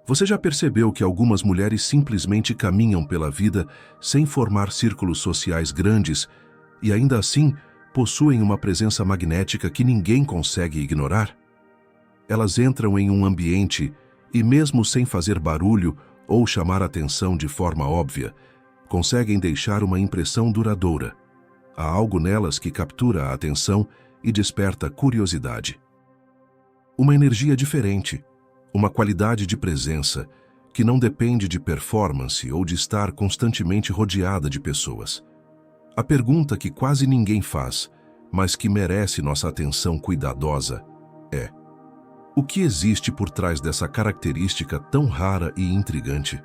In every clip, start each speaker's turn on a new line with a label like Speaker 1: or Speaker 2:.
Speaker 1: Você já percebeu que algumas mulheres simplesmente caminham pela vida sem formar círculos sociais grandes e ainda assim possuem uma presença magnética que ninguém consegue ignorar? Elas entram em um ambiente e, mesmo sem fazer barulho ou chamar atenção de forma óbvia, conseguem deixar uma impressão duradoura. Há algo nelas que captura a atenção e desperta curiosidade. Uma energia diferente, uma qualidade de presença que não depende de performance ou de estar constantemente rodeada de pessoas. A pergunta que quase ninguém faz, mas que merece nossa atenção cuidadosa, é: o que existe por trás dessa característica tão rara e intrigante?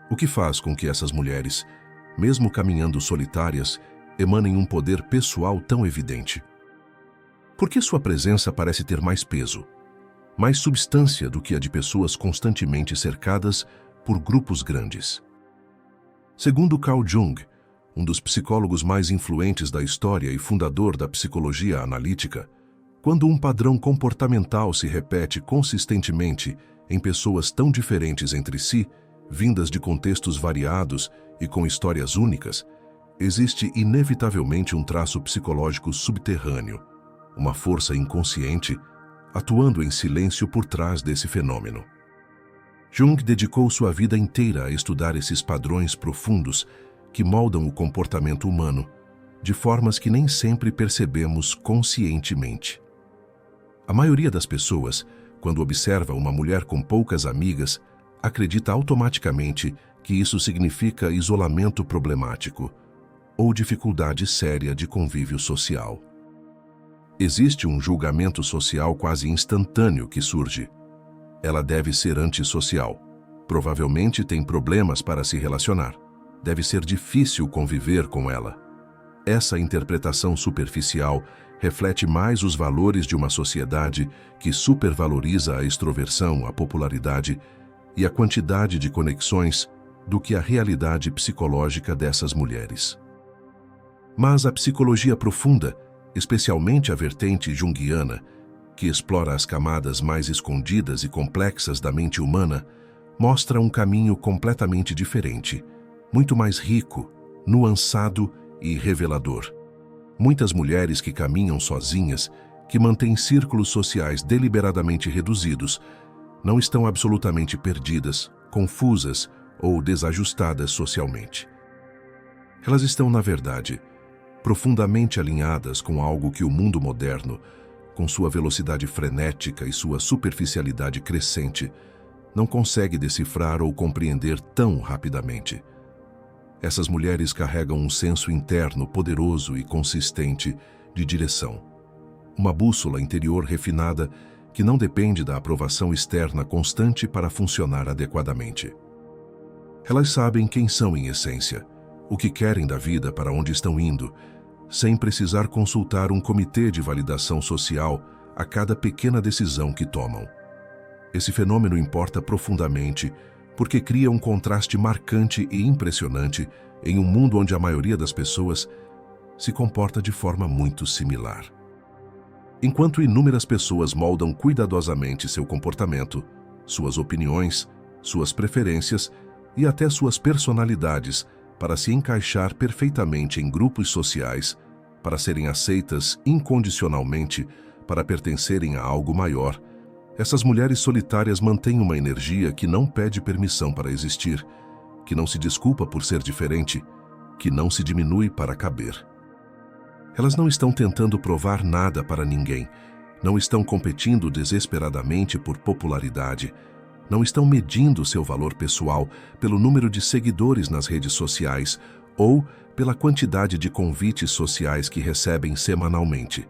Speaker 1: O que faz com que essas mulheres, mesmo caminhando solitárias, emanem um poder pessoal tão evidente? Por que sua presença parece ter mais peso, mais substância do que a de pessoas constantemente cercadas por grupos grandes? Segundo Carl Jung, um dos psicólogos mais influentes da história e fundador da psicologia analítica, quando um padrão comportamental se repete consistentemente em pessoas tão diferentes entre si, vindas de contextos variados e com histórias únicas, existe inevitavelmente um traço psicológico subterrâneo, uma força inconsciente atuando em silêncio por trás desse fenômeno. Jung dedicou sua vida inteira a estudar esses padrões profundos que moldam o comportamento humano, de formas que nem sempre percebemos conscientemente. A maioria das pessoas, quando observa uma mulher com poucas amigas, acredita automaticamente que isso significa isolamento problemático ou dificuldade séria de convívio social. Existe um julgamento social quase instantâneo que surge. Ela deve ser antissocial. Provavelmente tem problemas para se relacionar. Deve ser difícil conviver com ela. Essa interpretação superficial reflete mais os valores de uma sociedade que supervaloriza a extroversão, a popularidade e a quantidade de conexões do que a realidade psicológica dessas mulheres. Mas a psicologia profunda, especialmente a vertente junguiana, que explora as camadas mais escondidas e complexas da mente humana, mostra um caminho completamente diferente, muito mais rico, nuançado e revelador. Muitas mulheres que caminham sozinhas, que mantêm círculos sociais deliberadamente reduzidos, não estão absolutamente perdidas, confusas ou desajustadas socialmente. Elas estão, na verdade, profundamente alinhadas com algo que o mundo moderno, com sua velocidade frenética e sua superficialidade crescente, não consegue decifrar ou compreender tão rapidamente. Essas mulheres carregam um senso interno poderoso e consistente de direção, uma bússola interior refinada que não depende da aprovação externa constante para funcionar adequadamente. Elas sabem quem são em essência, o que querem da vida, para onde estão indo, sem precisar consultar um comitê de validação social a cada pequena decisão que tomam. Esse fenômeno importa profundamente porque cria um contraste marcante e impressionante em um mundo onde a maioria das pessoas se comporta de forma muito similar. Enquanto inúmeras pessoas moldam cuidadosamente seu comportamento, suas opiniões, suas preferências e até suas personalidades para se encaixar perfeitamente em grupos sociais, para serem aceitas incondicionalmente, para pertencerem a algo maior, essas mulheres solitárias mantêm uma energia que não pede permissão para existir, que não se desculpa por ser diferente, que não se diminui para caber. Elas não estão tentando provar nada para ninguém, não estão competindo desesperadamente por popularidade, não estão medindo seu valor pessoal pelo número de seguidores nas redes sociais ou pela quantidade de convites sociais que recebem semanalmente.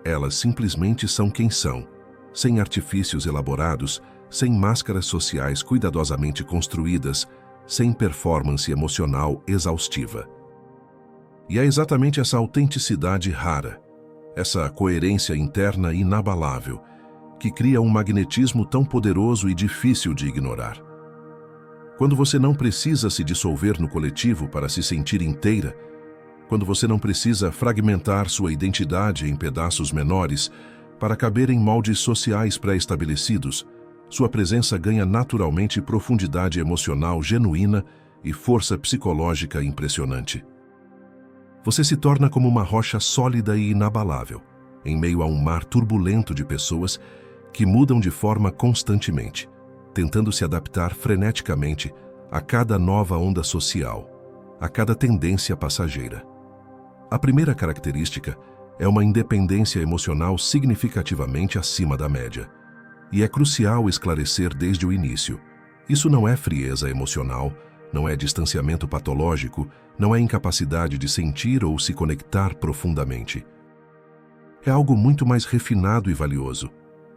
Speaker 1: Elas simplesmente são quem são, sem artifícios elaborados, sem máscaras sociais cuidadosamente construídas, sem performance emocional exaustiva. E é exatamente essa autenticidade rara, essa coerência interna inabalável, que cria um magnetismo tão poderoso e difícil de ignorar. Quando você não precisa se dissolver no coletivo para se sentir inteira, quando você não precisa fragmentar sua identidade em pedaços menores para caber em moldes sociais pré-estabelecidos, Sua presença ganha naturalmente profundidade emocional genuína e força psicológica impressionante. Você se torna como uma rocha sólida e inabalável, em meio a um mar turbulento de pessoas que mudam de forma constantemente, tentando se adaptar freneticamente a cada nova onda social, a cada tendência passageira. A primeira característica é uma independência emocional significativamente acima da média. E é crucial esclarecer desde o início. Isso não é frieza emocional, não é distanciamento patológico, não é incapacidade de sentir ou se conectar profundamente. É algo muito mais refinado e valioso.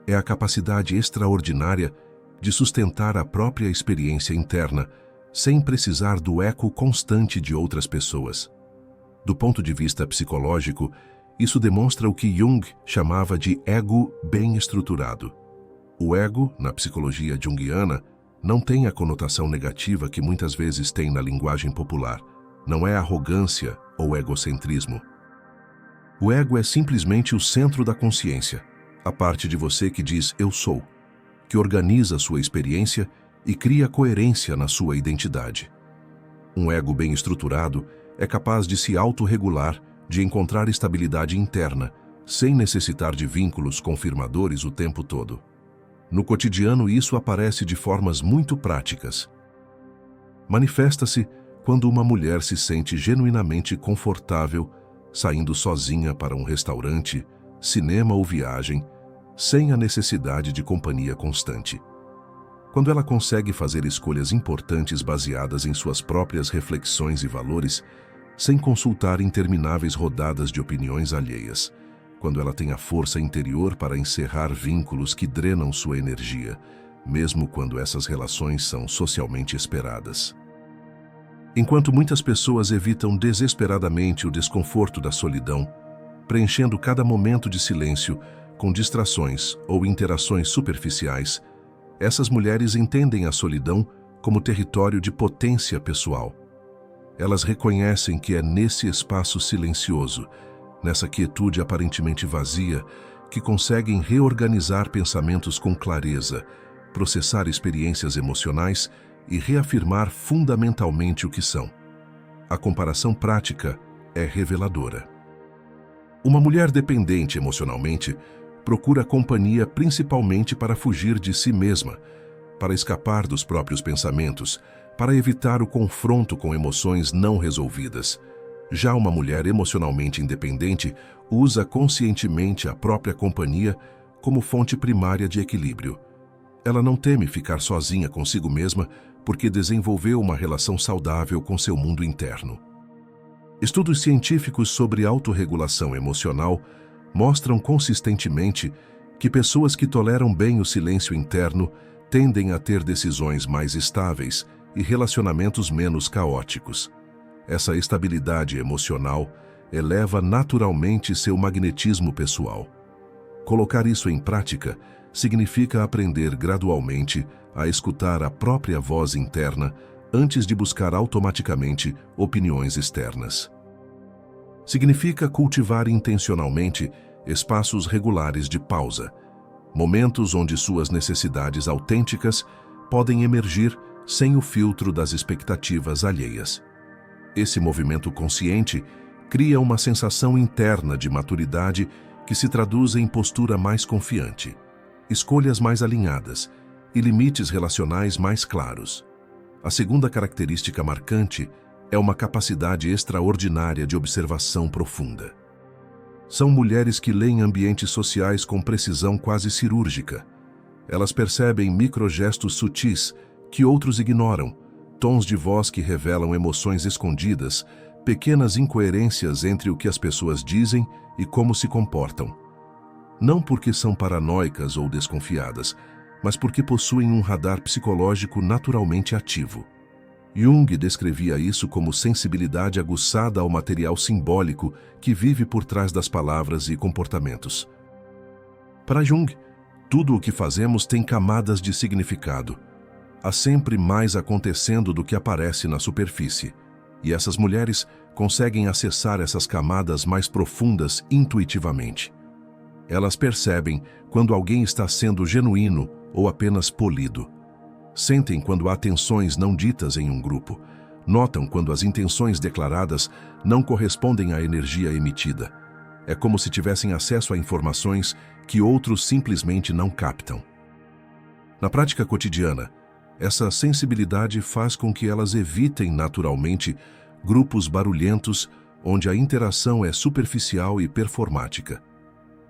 Speaker 1: É a capacidade extraordinária de sustentar a própria experiência interna, sem precisar do eco constante de outras pessoas. Do ponto de vista psicológico, isso demonstra o que Jung chamava de ego bem estruturado. O ego, na psicologia junguiana, não tem a conotação negativa que muitas vezes tem na linguagem popular. Não é arrogância ou egocentrismo. O ego é simplesmente o centro da consciência, a parte de você que diz "eu sou", que organiza sua experiência e cria coerência na sua identidade. Um ego bem estruturado é capaz de se autorregular, de encontrar estabilidade interna, sem necessitar de vínculos confirmadores o tempo todo. No cotidiano, isso aparece de formas muito práticas. Manifesta-se quando uma mulher se sente genuinamente confortável saindo sozinha para um restaurante, cinema ou viagem, sem a necessidade de companhia constante. Quando ela consegue fazer escolhas importantes baseadas em suas próprias reflexões e valores, sem consultar intermináveis rodadas de opiniões alheias. Quando ela tem a força interior para encerrar vínculos que drenam sua energia, mesmo quando essas relações são socialmente esperadas. Enquanto muitas pessoas evitam desesperadamente o desconforto da solidão, preenchendo cada momento de silêncio com distrações ou interações superficiais, essas mulheres entendem a solidão como território de potência pessoal. Elas reconhecem que é nesse espaço silencioso, nessa quietude aparentemente vazia, que conseguem reorganizar pensamentos com clareza, processar experiências emocionais e reafirmar fundamentalmente o que são. A comparação prática é reveladora. Uma mulher dependente emocionalmente procura companhia principalmente para fugir de si mesma, para escapar dos próprios pensamentos, para evitar o confronto com emoções não resolvidas. Já uma mulher emocionalmente independente usa conscientemente a própria companhia como fonte primária de equilíbrio. Ela não teme ficar sozinha consigo mesma porque desenvolveu uma relação saudável com seu mundo interno. Estudos científicos sobre autorregulação emocional mostram consistentemente que pessoas que toleram bem o silêncio interno tendem a ter decisões mais estáveis e relacionamentos menos caóticos. Essa estabilidade emocional eleva naturalmente seu magnetismo pessoal. Colocar isso em prática significa aprender gradualmente a escutar a própria voz interna antes de buscar automaticamente opiniões externas. Significa cultivar intencionalmente espaços regulares de pausa, momentos onde suas necessidades autênticas podem emergir sem o filtro das expectativas alheias. Esse movimento consciente cria uma sensação interna de maturidade que se traduz em postura mais confiante, escolhas mais alinhadas e limites relacionais mais claros. A segunda característica marcante é uma capacidade extraordinária de observação profunda. São mulheres que leem ambientes sociais com precisão quase cirúrgica. Elas percebem microgestos sutis que outros ignoram, tons de voz que revelam emoções escondidas, pequenas incoerências entre o que as pessoas dizem e como se comportam. Não porque são paranoicas ou desconfiadas, mas porque possuem um radar psicológico naturalmente ativo. Jung descrevia isso como sensibilidade aguçada ao material simbólico que vive por trás das palavras e comportamentos. Para Jung, tudo o que fazemos tem camadas de significado. Há sempre mais acontecendo do que aparece na superfície, e essas mulheres conseguem acessar essas camadas mais profundas intuitivamente. Elas percebem quando alguém está sendo genuíno ou apenas polido. Sentem quando há tensões não ditas em um grupo. Notam quando as intenções declaradas não correspondem à energia emitida. É como se tivessem acesso a informações que outros simplesmente não captam. Na prática cotidiana, essa sensibilidade faz com que elas evitem naturalmente grupos barulhentos onde a interação é superficial e performática.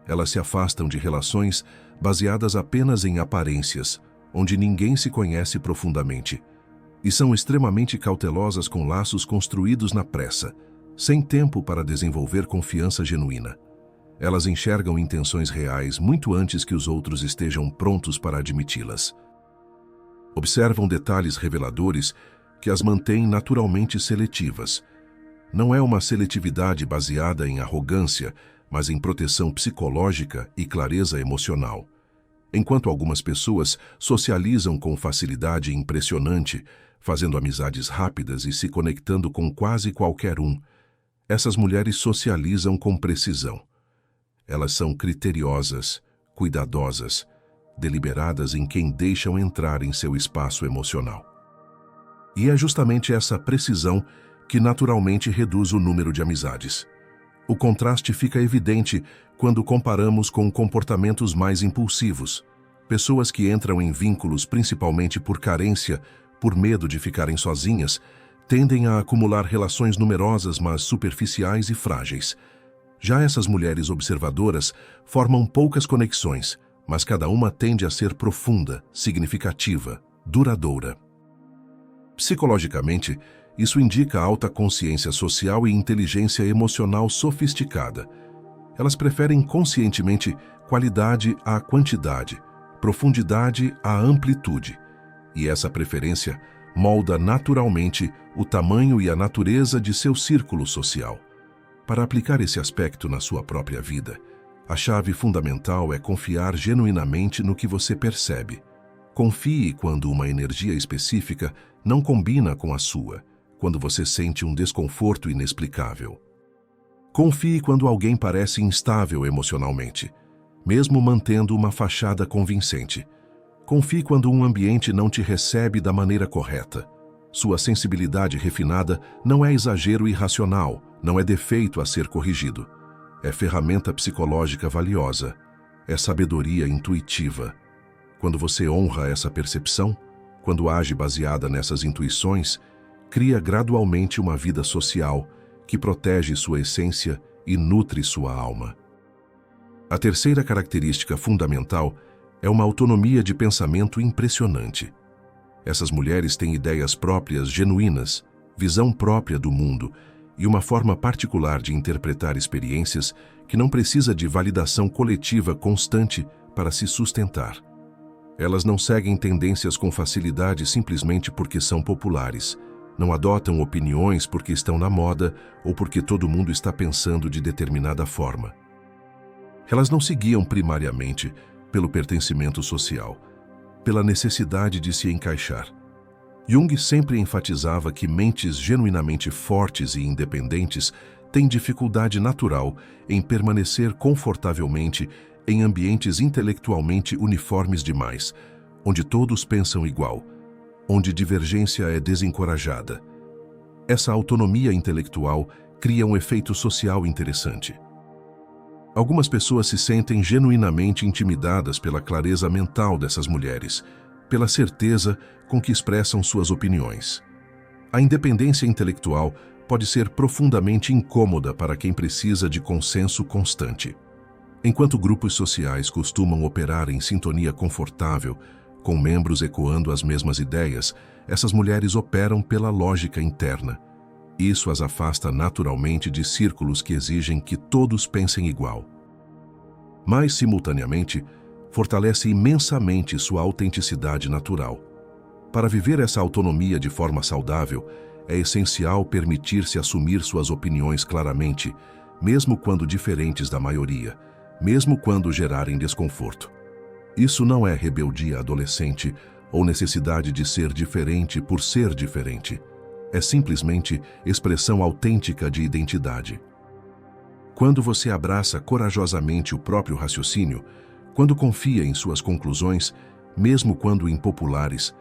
Speaker 1: Elas se afastam de relações baseadas apenas em aparências, onde ninguém se conhece profundamente, e são extremamente cautelosas com laços construídos na pressa, sem tempo para desenvolver confiança genuína. Elas enxergam intenções reais muito antes que os outros estejam prontos para admiti-las. Observam detalhes reveladores que as mantêm naturalmente seletivas. Não é uma seletividade baseada em arrogância, mas em proteção psicológica e clareza emocional. Enquanto algumas pessoas socializam com facilidade impressionante, fazendo amizades rápidas e se conectando com quase qualquer um, essas mulheres socializam com precisão. Elas são criteriosas, cuidadosas, deliberadas em quem deixam entrar em seu espaço emocional. E é justamente essa precisão que naturalmente reduz o número de amizades. O contraste fica evidente quando comparamos com comportamentos mais impulsivos. Pessoas que entram em vínculos principalmente por carência, por medo de ficarem sozinhas, tendem a acumular relações numerosas, mas superficiais e frágeis. Já essas mulheres observadoras formam poucas conexões, mas cada uma tende a ser profunda, significativa, duradoura. Psicologicamente, isso indica alta consciência social e inteligência emocional sofisticada. Elas preferem conscientemente qualidade à quantidade, profundidade à amplitude, e essa preferência molda naturalmente o tamanho e a natureza de seu círculo social. Para aplicar esse aspecto na sua própria vida, a chave fundamental é confiar genuinamente no que você percebe. Confie quando uma energia específica não combina com a sua, quando você sente um desconforto inexplicável. Confie quando alguém parece instável emocionalmente, mesmo mantendo uma fachada convincente. Confie quando um ambiente não te recebe da maneira correta. Sua sensibilidade refinada não é exagero irracional, não é defeito a ser corrigido. É ferramenta psicológica valiosa, é sabedoria intuitiva. Quando você honra essa percepção, quando age baseada nessas intuições, cria gradualmente uma vida social que protege sua essência e nutre sua alma. A terceira característica fundamental é uma autonomia de pensamento impressionante. Essas mulheres têm ideias próprias genuínas, visão própria do mundo e uma forma particular de interpretar experiências que não precisa de validação coletiva constante para se sustentar. Elas não seguem tendências com facilidade simplesmente porque são populares. Não adotam opiniões porque estão na moda ou porque todo mundo está pensando de determinada forma. Elas não se guiam primariamente pelo pertencimento social, pela necessidade de se encaixar. Jung sempre enfatizava que mentes genuinamente fortes e independentes têm dificuldade natural em permanecer confortavelmente em ambientes intelectualmente uniformes demais, onde todos pensam igual, onde divergência é desencorajada. Essa autonomia intelectual cria um efeito social interessante. Algumas pessoas se sentem genuinamente intimidadas pela clareza mental dessas mulheres, pela certeza com que expressam suas opiniões. A independência intelectual pode ser profundamente incômoda para quem precisa de consenso constante. Enquanto grupos sociais costumam operar em sintonia confortável, com membros ecoando as mesmas ideias, essas mulheres operam pela lógica interna. Isso as afasta naturalmente de círculos que exigem que todos pensem igual. Mas, simultaneamente, fortalece imensamente sua autenticidade natural. Para viver essa autonomia de forma saudável, é essencial permitir-se assumir suas opiniões claramente, mesmo quando diferentes da maioria, mesmo quando gerarem desconforto. Isso não é rebeldia adolescente ou necessidade de ser diferente por ser diferente. É simplesmente expressão autêntica de identidade. Quando você abraça corajosamente o próprio raciocínio, quando confia em suas conclusões, mesmo quando impopulares,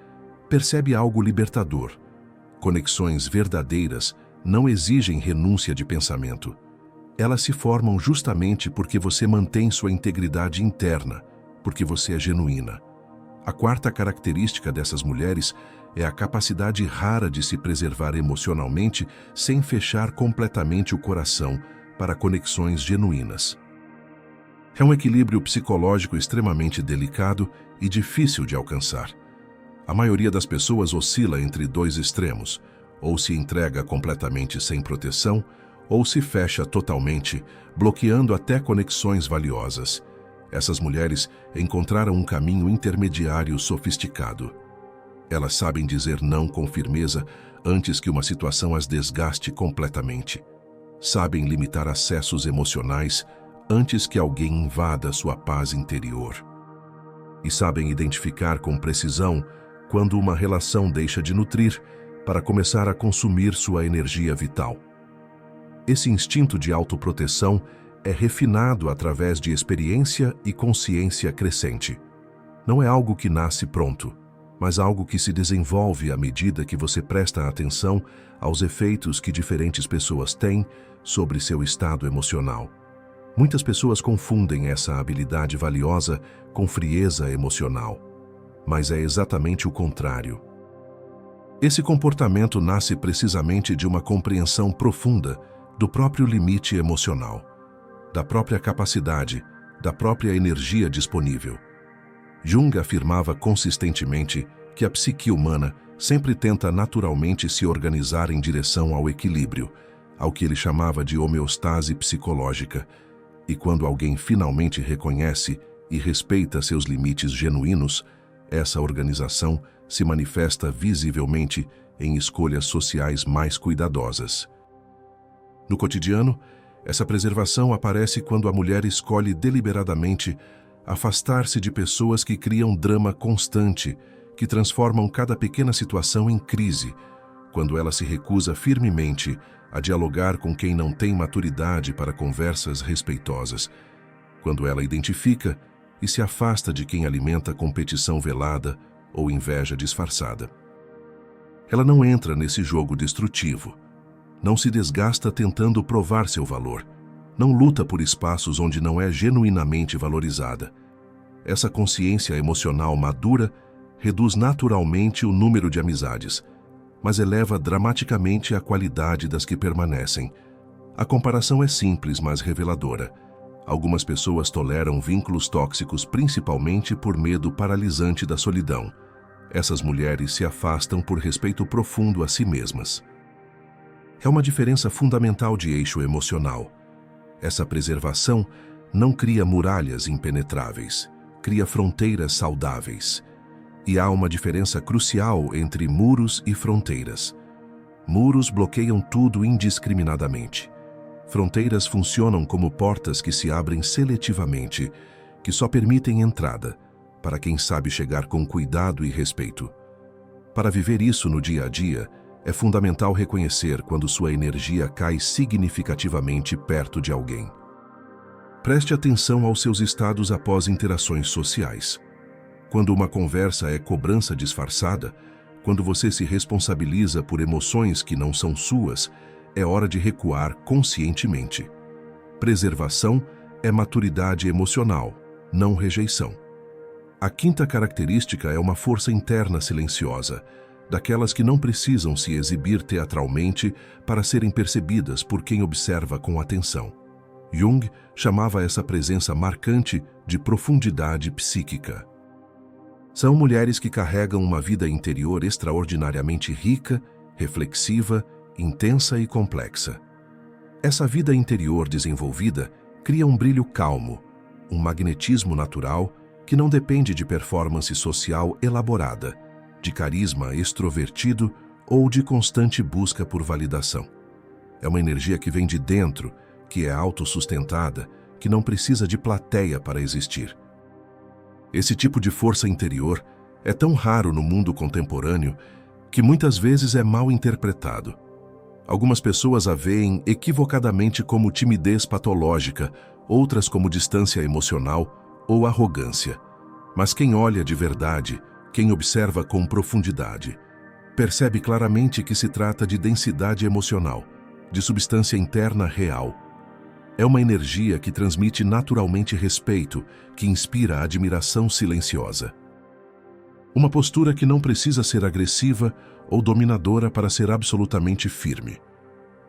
Speaker 1: percebe algo libertador. Conexões verdadeiras não exigem renúncia de pensamento. Elas se formam justamente porque você mantém sua integridade interna, porque você é genuína. A quarta característica dessas mulheres é a capacidade rara de se preservar emocionalmente sem fechar completamente o coração para conexões genuínas. É um equilíbrio psicológico extremamente delicado e difícil de alcançar. A maioria das pessoas oscila entre dois extremos, ou se entrega completamente sem proteção, ou se fecha totalmente, bloqueando até conexões valiosas. Essas mulheres encontraram um caminho intermediário sofisticado. Elas sabem dizer não com firmeza antes que uma situação as desgaste completamente. Sabem limitar acessos emocionais antes que alguém invada sua paz interior. E sabem identificar com precisão quando uma relação deixa de nutrir para começar a consumir sua energia vital. Esse instinto de autoproteção é refinado através de experiência e consciência crescente. Não é algo que nasce pronto, mas algo que se desenvolve à medida que você presta atenção aos efeitos que diferentes pessoas têm sobre seu estado emocional. Muitas pessoas confundem essa habilidade valiosa com frieza emocional, mas é exatamente o contrário. Esse comportamento nasce precisamente de uma compreensão profunda do próprio limite emocional, da própria capacidade, da própria energia disponível. Jung afirmava consistentemente que a psique humana sempre tenta naturalmente se organizar em direção ao equilíbrio, ao que ele chamava de homeostase psicológica, e quando alguém finalmente reconhece e respeita seus limites genuínos, essa organização se manifesta visivelmente em escolhas sociais mais cuidadosas. No cotidiano, essa preservação aparece quando a mulher escolhe deliberadamente afastar-se de pessoas que criam drama constante, que transformam cada pequena situação em crise, quando ela se recusa firmemente a dialogar com quem não tem maturidade para conversas respeitosas, quando ela identifica e se afasta de quem alimenta competição velada ou inveja disfarçada. Ela não entra nesse jogo destrutivo, não se desgasta tentando provar seu valor, não luta por espaços onde não é genuinamente valorizada. Essa consciência emocional madura reduz naturalmente o número de amizades, mas eleva dramaticamente a qualidade das que permanecem. A comparação é simples, mas reveladora. Algumas pessoas toleram vínculos tóxicos principalmente por medo paralisante da solidão. Essas mulheres se afastam por respeito profundo a si mesmas. É uma diferença fundamental de eixo emocional. Essa preservação não cria muralhas impenetráveis, cria fronteiras saudáveis. E há uma diferença crucial entre muros e fronteiras. Muros bloqueiam tudo indiscriminadamente. Fronteiras funcionam como portas que se abrem seletivamente, que só permitem entrada para quem sabe chegar com cuidado e respeito. Para viver isso no dia a dia, é fundamental reconhecer quando sua energia cai significativamente perto de alguém. Preste atenção aos seus estados após interações sociais. Quando uma conversa é cobrança disfarçada, quando você se responsabiliza por emoções que não são suas, é hora de recuar conscientemente. Preservação é maturidade emocional, não rejeição. A quinta característica é uma força interna silenciosa, daquelas que não precisam se exibir teatralmente para serem percebidas por quem observa com atenção. Jung chamava essa presença marcante de profundidade psíquica. São mulheres que carregam uma vida interior extraordinariamente rica, reflexiva, intensa e complexa. Essa vida interior desenvolvida cria um brilho calmo, um magnetismo natural que não depende de performance social elaborada, de carisma extrovertido ou de constante busca por validação. É uma energia que vem de dentro, que é autossustentada, que não precisa de plateia para existir. Esse tipo de força interior é tão raro no mundo contemporâneo que muitas vezes é mal interpretado. Algumas pessoas a veem equivocadamente como timidez patológica, outras como distância emocional ou arrogância. Mas quem olha de verdade, quem observa com profundidade, percebe claramente que se trata de densidade emocional, de substância interna real. É uma energia que transmite naturalmente respeito, que inspira admiração silenciosa. Uma postura que não precisa ser agressiva ou dominadora para ser absolutamente firme.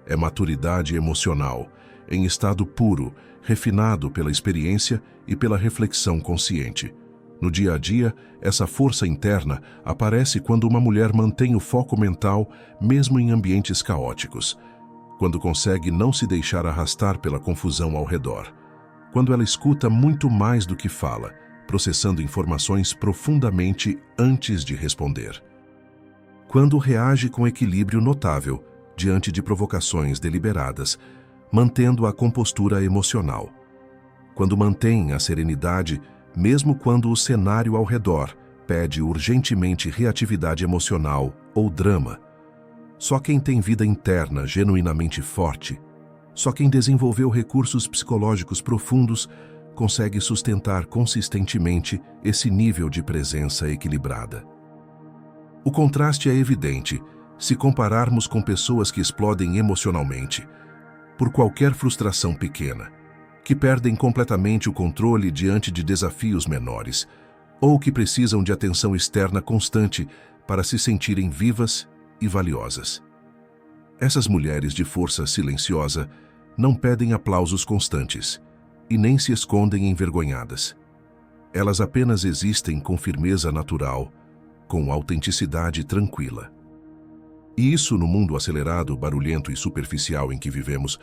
Speaker 1: É maturidade emocional, em estado puro, refinado pela experiência e pela reflexão consciente. No dia a dia, essa força interna aparece quando uma mulher mantém o foco mental, mesmo em ambientes caóticos. Quando consegue não se deixar arrastar pela confusão ao redor. Quando ela escuta muito mais do que fala, processando informações profundamente antes de responder. Quando reage com equilíbrio notável diante de provocações deliberadas, mantendo a compostura emocional. Quando mantém a serenidade, mesmo quando o cenário ao redor pede urgentemente reatividade emocional ou drama. Só quem tem vida interna genuinamente forte, só quem desenvolveu recursos psicológicos profundos, consegue sustentar consistentemente esse nível de presença equilibrada. O contraste é evidente se compararmos com pessoas que explodem emocionalmente, por qualquer frustração pequena, que perdem completamente o controle diante de desafios menores, ou que precisam de atenção externa constante para se sentirem vivas e valiosas. Essas mulheres de força silenciosa não pedem aplausos constantes e nem se escondem envergonhadas. Elas apenas existem com firmeza natural, com autenticidade tranquila. E isso, no mundo acelerado, barulhento e superficial em que vivemos,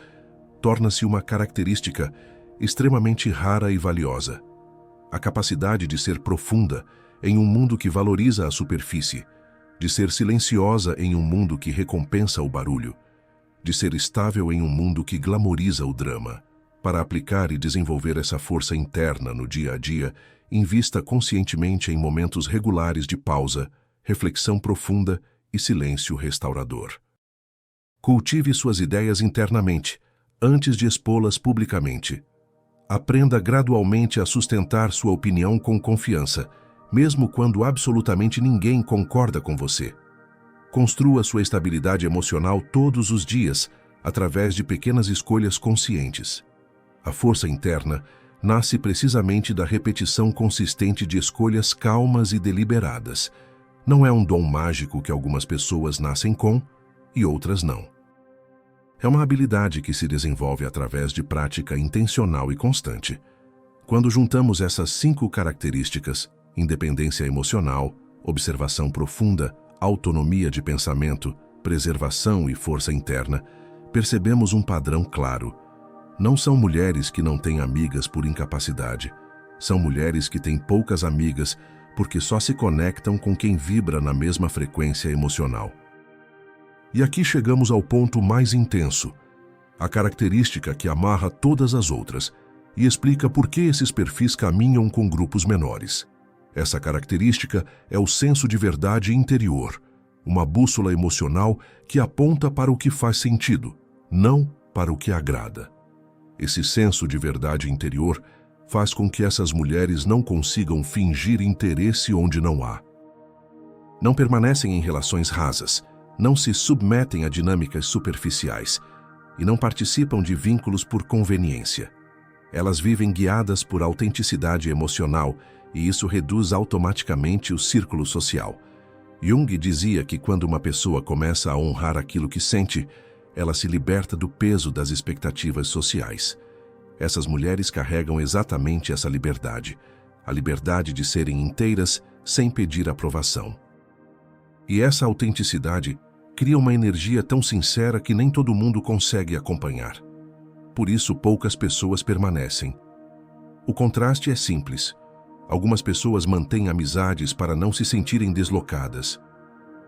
Speaker 1: torna-se uma característica extremamente rara e valiosa. A capacidade de ser profunda em um mundo que valoriza a superfície, de ser silenciosa em um mundo que recompensa o barulho, de ser estável em um mundo que glamoriza o drama. Para aplicar e desenvolver essa força interna no dia a dia, invista conscientemente em momentos regulares de pausa, reflexão profunda e silêncio restaurador. Cultive suas ideias internamente, antes de expô-las publicamente. Aprenda gradualmente a sustentar sua opinião com confiança, mesmo quando absolutamente ninguém concorda com você. Construa sua estabilidade emocional todos os dias, através de pequenas escolhas conscientes. A força interna nasce precisamente da repetição consistente de escolhas calmas e deliberadas. Não é um dom mágico que algumas pessoas nascem com e outras não. É uma habilidade que se desenvolve através de prática intencional e constante. Quando juntamos essas 5 características, independência emocional, observação profunda, autonomia de pensamento, preservação e força interna, percebemos um padrão claro. Não são mulheres que não têm amigas por incapacidade. São mulheres que têm poucas amigas porque só se conectam com quem vibra na mesma frequência emocional. E aqui chegamos ao ponto mais intenso, a característica que amarra todas as outras e explica por que esses perfis caminham com grupos menores. Essa característica é o senso de verdade interior, uma bússola emocional que aponta para o que faz sentido, não para o que agrada. Esse senso de verdade interior faz com que essas mulheres não consigam fingir interesse onde não há. Não permanecem em relações rasas, não se submetem a dinâmicas superficiais e não participam de vínculos por conveniência. Elas vivem guiadas por autenticidade emocional e isso reduz automaticamente o círculo social. Jung dizia que quando uma pessoa começa a honrar aquilo que sente, ela se liberta do peso das expectativas sociais. Essas mulheres carregam exatamente essa liberdade, a liberdade de serem inteiras sem pedir aprovação. E essa autenticidade cria uma energia tão sincera que nem todo mundo consegue acompanhar. Por isso, poucas pessoas permanecem. O contraste é simples. Algumas pessoas mantêm amizades para não se sentirem deslocadas.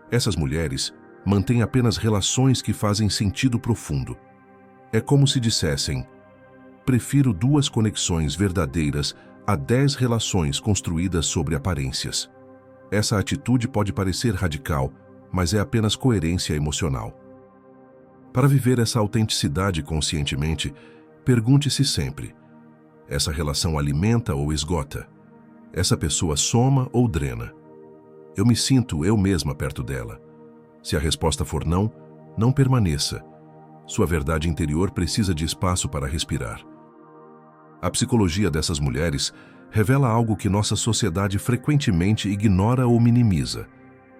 Speaker 1: Essas mulheres mantêm apenas relações que fazem sentido profundo. É como se dissessem: prefiro 2 conexões verdadeiras a 10 relações construídas sobre aparências. Essa atitude pode parecer radical, mas é apenas coerência emocional. Para viver essa autenticidade conscientemente, pergunte-se sempre: essa relação alimenta ou esgota? Essa pessoa soma ou drena? Eu me sinto eu mesma perto dela. Se a resposta for não, não permaneça. Sua verdade interior precisa de espaço para respirar. A psicologia dessas mulheres revela algo que nossa sociedade frequentemente ignora ou minimiza.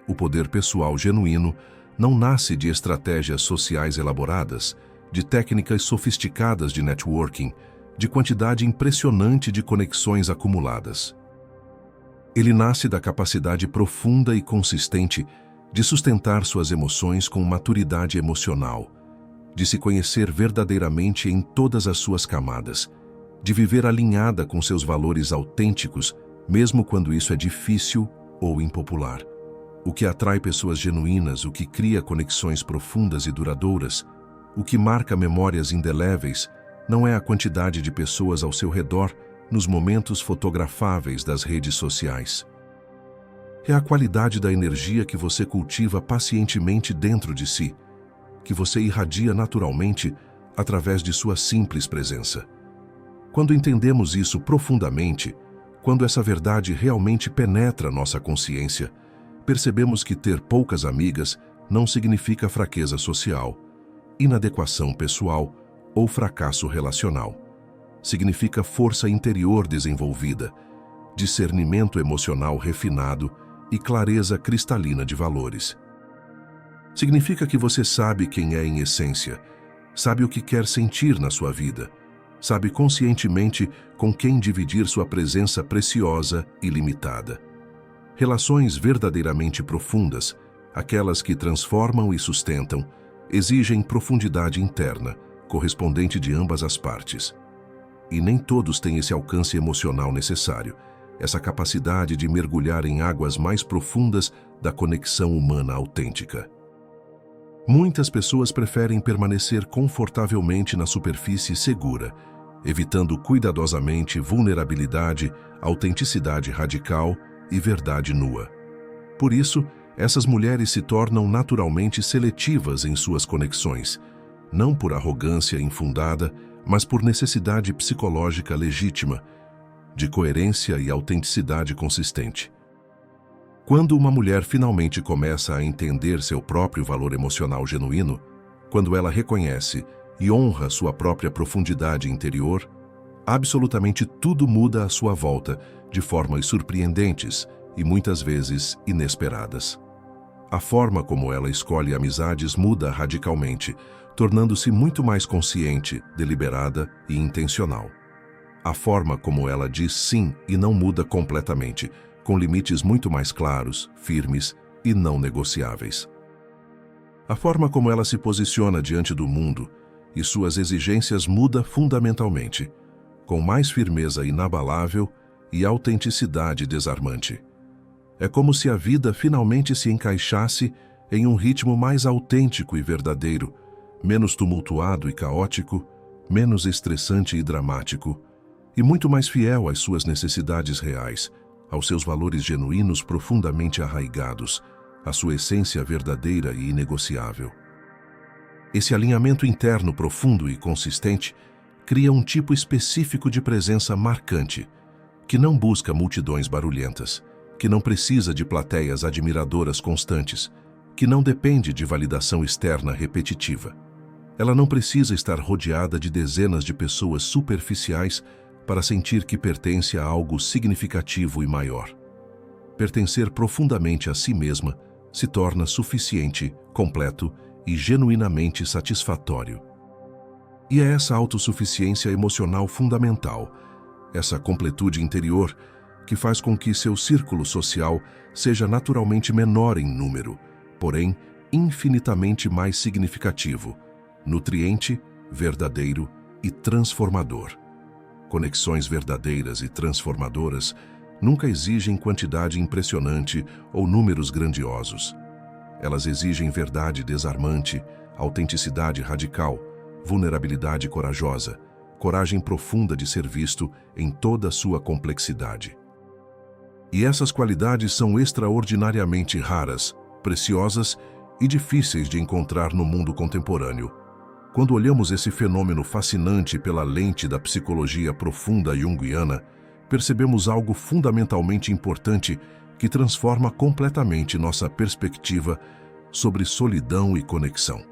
Speaker 1: O poder pessoal genuíno não nasce de estratégias sociais elaboradas, de técnicas sofisticadas de networking, de quantidade impressionante de conexões acumuladas. Ele nasce da capacidade profunda e consistente de sustentar suas emoções com maturidade emocional, de se conhecer verdadeiramente em todas as suas camadas, de viver alinhada com seus valores autênticos, mesmo quando isso é difícil ou impopular. O que atrai pessoas genuínas, o que cria conexões profundas e duradouras, o que marca memórias indeléveis, não é a quantidade de pessoas ao seu redor nos momentos fotografáveis das redes sociais. É a qualidade da energia que você cultiva pacientemente dentro de si, que você irradia naturalmente através de sua simples presença. Quando entendemos isso profundamente, quando essa verdade realmente penetra nossa consciência, percebemos que ter poucas amigas não significa fraqueza social, inadequação pessoal ou fracasso relacional. Significa força interior desenvolvida, discernimento emocional refinado e clareza cristalina de valores. Significa que você sabe quem é em essência, sabe o que quer sentir na sua vida, sabe conscientemente com quem dividir sua presença preciosa e limitada. Relações verdadeiramente profundas, aquelas que transformam e sustentam, exigem profundidade interna, correspondente de ambas as partes. E nem todos têm esse alcance emocional necessário, essa capacidade de mergulhar em águas mais profundas da conexão humana autêntica. Muitas pessoas preferem permanecer confortavelmente na superfície segura, evitando cuidadosamente vulnerabilidade, autenticidade radical e verdade nua. Por isso, essas mulheres se tornam naturalmente seletivas em suas conexões, não por arrogância infundada, mas por necessidade psicológica legítima, de coerência e autenticidade consistente. Quando uma mulher finalmente começa a entender seu próprio valor emocional genuíno, quando ela reconhece e honra sua própria profundidade interior, absolutamente tudo muda à sua volta de formas surpreendentes e muitas vezes inesperadas. A forma como ela escolhe amizades muda radicalmente, tornando-se muito mais consciente, deliberada e intencional. A forma como ela diz sim e não muda completamente, com limites muito mais claros, firmes e não negociáveis. A forma como ela se posiciona diante do mundo e suas exigências muda fundamentalmente, com mais firmeza inabalável e autenticidade desarmante. É como se a vida finalmente se encaixasse em um ritmo mais autêntico e verdadeiro, menos tumultuado e caótico, menos estressante e dramático, e muito mais fiel às suas necessidades reais, aos seus valores genuínos profundamente arraigados, à sua essência verdadeira e inegociável. Esse alinhamento interno profundo e consistente cria um tipo específico de presença marcante, que não busca multidões barulhentas, que não precisa de plateias admiradoras constantes, que não depende de validação externa repetitiva. Ela não precisa estar rodeada de dezenas de pessoas superficiais para sentir que pertence a algo significativo e maior. Pertencer profundamente a si mesma se torna suficiente, completo e genuinamente satisfatório. E é essa autossuficiência emocional fundamental, essa completude interior, que faz com que seu círculo social seja naturalmente menor em número, porém infinitamente mais significativo, nutriente, verdadeiro e transformador. Conexões verdadeiras e transformadoras nunca exigem quantidade impressionante ou números grandiosos. Elas exigem verdade desarmante, autenticidade radical, vulnerabilidade corajosa, coragem profunda de ser visto em toda a sua complexidade. E essas qualidades são extraordinariamente raras, preciosas e difíceis de encontrar no mundo contemporâneo. Quando olhamos esse fenômeno fascinante pela lente da psicologia profunda junguiana, percebemos algo fundamentalmente importante que transforma completamente nossa perspectiva sobre solidão e conexão.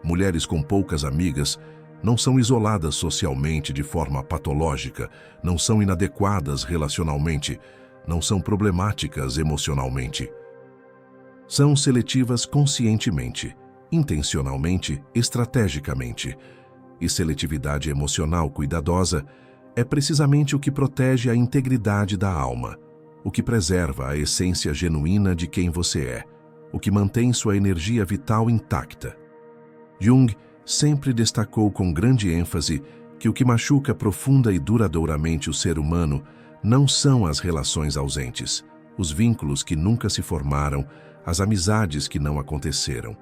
Speaker 1: Mulheres com poucas amigas não são isoladas socialmente de forma patológica, não são inadequadas relacionalmente, não são problemáticas emocionalmente. São seletivas conscientemente, intencionalmente, estrategicamente. E seletividade emocional cuidadosa é precisamente o que protege a integridade da alma, o que preserva a essência genuína de quem você é, o que mantém sua energia vital intacta. Jung sempre destacou com grande ênfase que o que machuca profunda e duradouramente o ser humano não são as relações ausentes, os vínculos que nunca se formaram, as amizades que não aconteceram.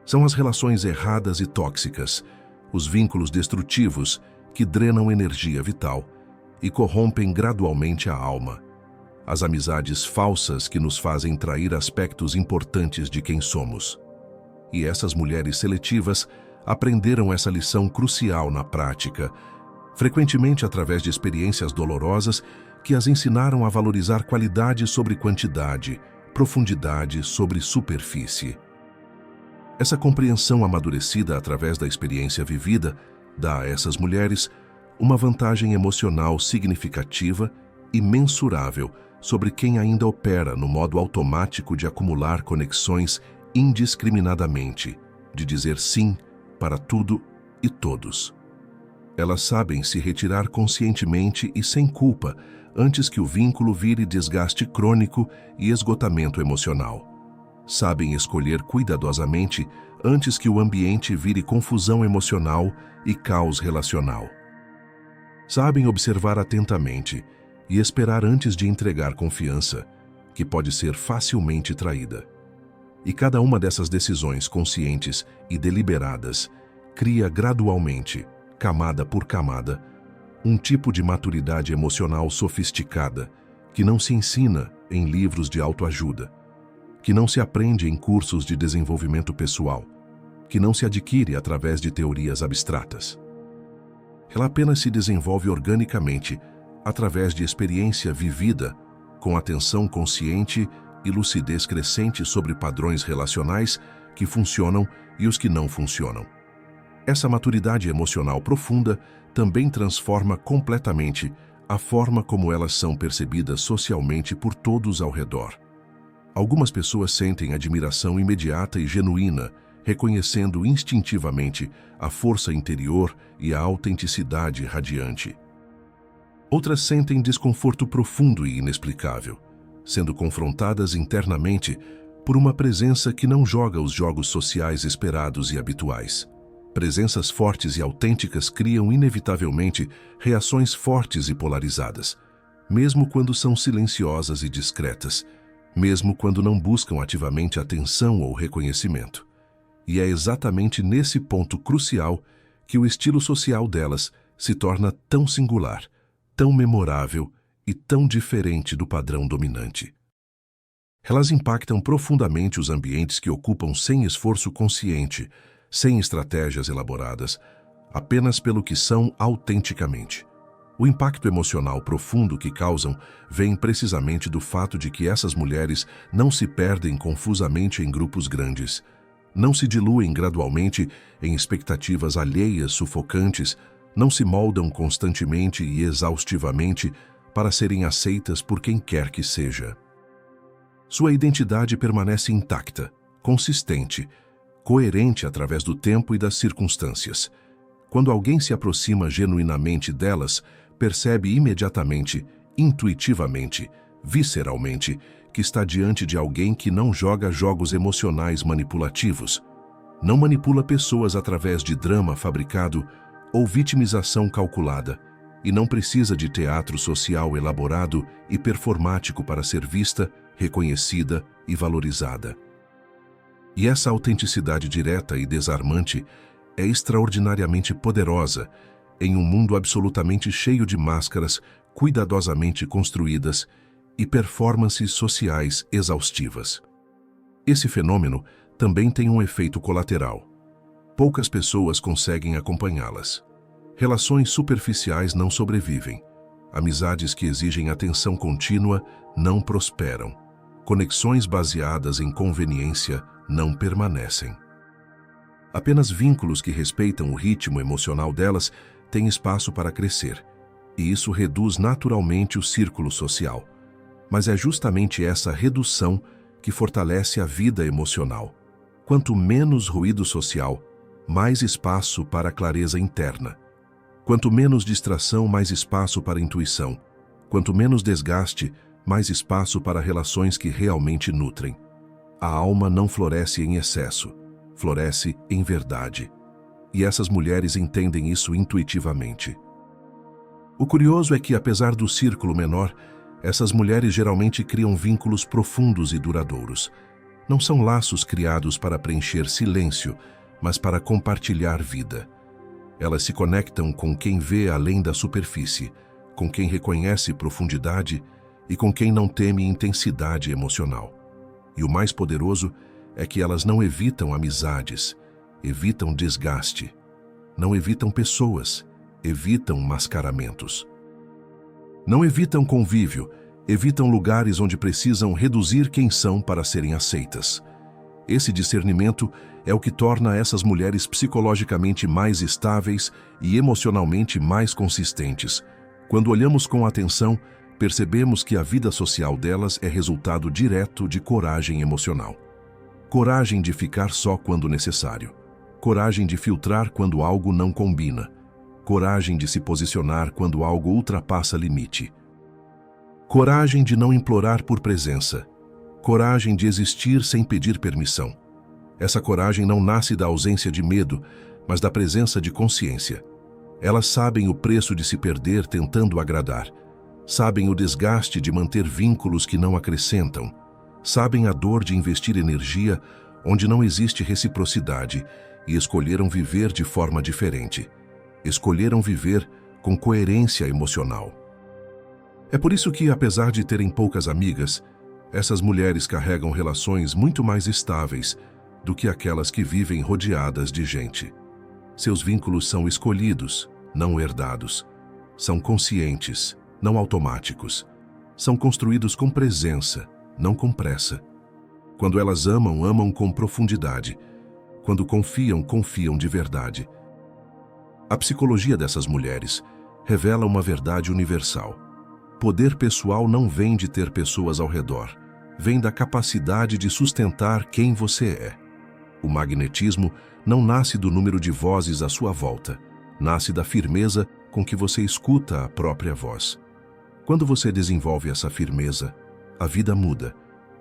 Speaker 1: São as relações erradas e tóxicas, os vínculos destrutivos que drenam energia vital e corrompem gradualmente a alma, as amizades falsas que nos fazem trair aspectos importantes de quem somos. E essas mulheres seletivas aprenderam essa lição crucial na prática, frequentemente através de experiências dolorosas que as ensinaram a valorizar qualidade sobre quantidade, profundidade sobre superfície. Essa compreensão amadurecida através da experiência vivida dá a essas mulheres uma vantagem emocional significativa e mensurável sobre quem ainda opera no modo automático de acumular conexões indiscriminadamente, de dizer sim para tudo e todos. Elas sabem se retirar conscientemente e sem culpa antes que o vínculo vire desgaste crônico e esgotamento emocional. Sabem escolher cuidadosamente antes que o ambiente vire confusão emocional e caos relacional. Sabem observar atentamente e esperar antes de entregar confiança, que pode ser facilmente traída. E cada uma dessas decisões conscientes e deliberadas cria gradualmente, camada por camada, um tipo de maturidade emocional sofisticada que não se ensina em livros de autoajuda, que não se aprende em cursos de desenvolvimento pessoal, que não se adquire através de teorias abstratas. Ela apenas se desenvolve organicamente através de experiência vivida, com atenção consciente e lucidez crescente sobre padrões relacionais que funcionam e os que não funcionam. Essa maturidade emocional profunda também transforma completamente a forma como elas são percebidas socialmente por todos ao redor. Algumas pessoas sentem admiração imediata e genuína, reconhecendo instintivamente a força interior e a autenticidade radiante. Outras sentem desconforto profundo e inexplicável, sendo confrontadas internamente por uma presença que não joga os jogos sociais esperados e habituais. Presenças fortes e autênticas criam inevitavelmente reações fortes e polarizadas, mesmo quando são silenciosas e discretas, mesmo quando não buscam ativamente atenção ou reconhecimento. E é exatamente nesse ponto crucial que o estilo social delas se torna tão singular, tão memorável e tão diferente do padrão dominante. Elas impactam profundamente os ambientes que ocupam sem esforço consciente, sem estratégias elaboradas, apenas pelo que são autenticamente. O impacto emocional profundo que causam vem precisamente do fato de que essas mulheres não se perdem confusamente em grupos grandes, não se diluem gradualmente em expectativas alheias sufocantes, não se moldam constantemente e exaustivamente para serem aceitas por quem quer que seja. Sua identidade permanece intacta, consistente, coerente através do tempo e das circunstâncias. Quando alguém se aproxima genuinamente delas, percebe imediatamente, intuitivamente, visceralmente, que está diante de alguém que não joga jogos emocionais manipulativos, não manipula pessoas através de drama fabricado ou vitimização calculada, e não precisa de teatro social elaborado e performático para ser vista, reconhecida e valorizada. E essa autenticidade direta e desarmante é extraordinariamente poderosa em um mundo absolutamente cheio de máscaras cuidadosamente construídas e performances sociais exaustivas. Esse fenômeno também tem um efeito colateral. Poucas pessoas conseguem acompanhá-las. Relações superficiais não sobrevivem. Amizades que exigem atenção contínua não prosperam. Conexões baseadas em conveniência não permanecem. Apenas vínculos que respeitam o ritmo emocional delas têm espaço para crescer, e isso reduz naturalmente o círculo social. Mas é justamente essa redução que fortalece a vida emocional. Quanto menos ruído social, mais espaço para a clareza interna. Quanto menos distração, mais espaço para a intuição. Quanto menos desgaste, mais espaço para relações que realmente nutrem. A alma não floresce em excesso, floresce em verdade. E essas mulheres entendem isso intuitivamente. O curioso é que, apesar do círculo menor, essas mulheres geralmente criam vínculos profundos e duradouros. Não são laços criados para preencher silêncio, mas para compartilhar vida. Elas se conectam com quem vê além da superfície, com quem reconhece profundidade e com quem não teme intensidade emocional. E o mais poderoso é que elas não evitam amizades, evitam desgaste. Não evitam pessoas, evitam mascaramentos. Não evitam convívio, evitam lugares onde precisam reduzir quem são para serem aceitas. Esse discernimento é o que torna essas mulheres psicologicamente mais estáveis e emocionalmente mais consistentes. Quando olhamos com atenção, percebemos que a vida social delas é resultado direto de coragem emocional. Coragem de ficar só quando necessário. Coragem de filtrar quando algo não combina. Coragem de se posicionar quando algo ultrapassa limite. Coragem de não implorar por presença. Coragem de existir sem pedir permissão. Essa coragem não nasce da ausência de medo, mas da presença de consciência. Elas sabem o preço de se perder tentando agradar. Sabem o desgaste de manter vínculos que não acrescentam. Sabem a dor de investir energia onde não existe reciprocidade e escolheram viver de forma diferente. Escolheram viver com coerência emocional. É por isso que, apesar de terem poucas amigas, essas mulheres carregam relações muito mais estáveis do que aquelas que vivem rodeadas de gente. Seus vínculos são escolhidos, não herdados. São conscientes, não automáticos. São construídos com presença, não com pressa. Quando elas amam, amam com profundidade. Quando confiam, confiam de verdade. A psicologia dessas mulheres revela uma verdade universal. Poder pessoal não vem de ter pessoas ao redor, vem da capacidade de sustentar quem você é. O magnetismo não nasce do número de vozes à sua volta, nasce da firmeza com que você escuta a própria voz. Quando você desenvolve essa firmeza, a vida muda,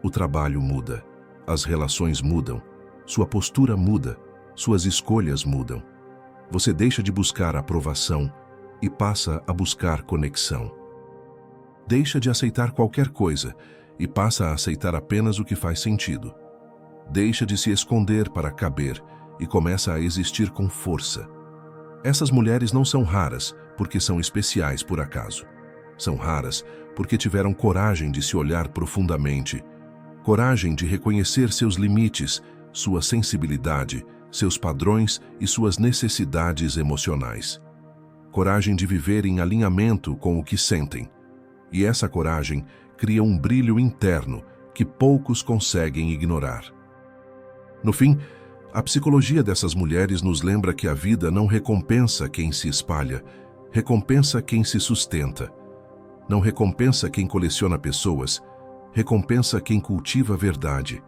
Speaker 1: o trabalho muda, as relações mudam, sua postura muda, suas escolhas mudam. Você deixa de buscar aprovação e passa a buscar conexão. Deixa de aceitar qualquer coisa e passa a aceitar apenas o que faz sentido. Deixa de se esconder para caber e começa a existir com força. Essas mulheres não são raras porque são especiais por acaso. São raras porque tiveram coragem de se olhar profundamente, coragem de reconhecer seus limites, sua sensibilidade, seus padrões e suas necessidades emocionais. Coragem de viver em alinhamento com o que sentem. E essa coragem cria um brilho interno que poucos conseguem ignorar. No fim, a psicologia dessas mulheres nos lembra que a vida não recompensa quem se espalha, recompensa quem se sustenta. Não recompensa quem coleciona pessoas, recompensa quem cultiva a verdade.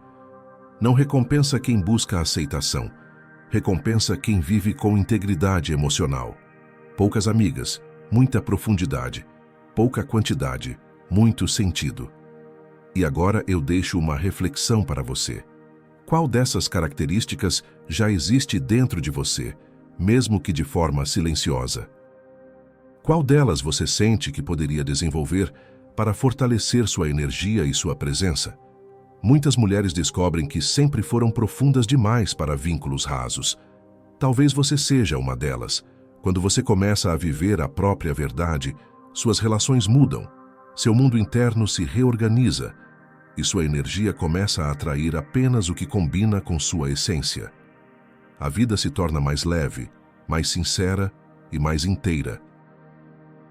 Speaker 1: Não recompensa quem busca a aceitação, recompensa quem vive com integridade emocional. Poucas amigas, muita profundidade. Pouca quantidade, muito sentido. E agora eu deixo uma reflexão para você. Qual dessas características já existe dentro de você, mesmo que de forma silenciosa? Qual delas você sente que poderia desenvolver para fortalecer sua energia e sua presença? Muitas mulheres descobrem que sempre foram profundas demais para vínculos rasos. Talvez você seja uma delas. Quando você começa a viver a própria verdade, suas relações mudam, seu mundo interno se reorganiza e sua energia começa a atrair apenas o que combina com sua essência. A vida se torna mais leve, mais sincera e mais inteira.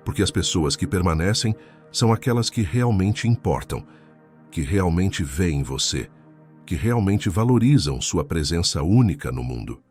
Speaker 1: porque as pessoas que permanecem são aquelas que realmente importam, que realmente veem você, que realmente valorizam sua presença única no mundo.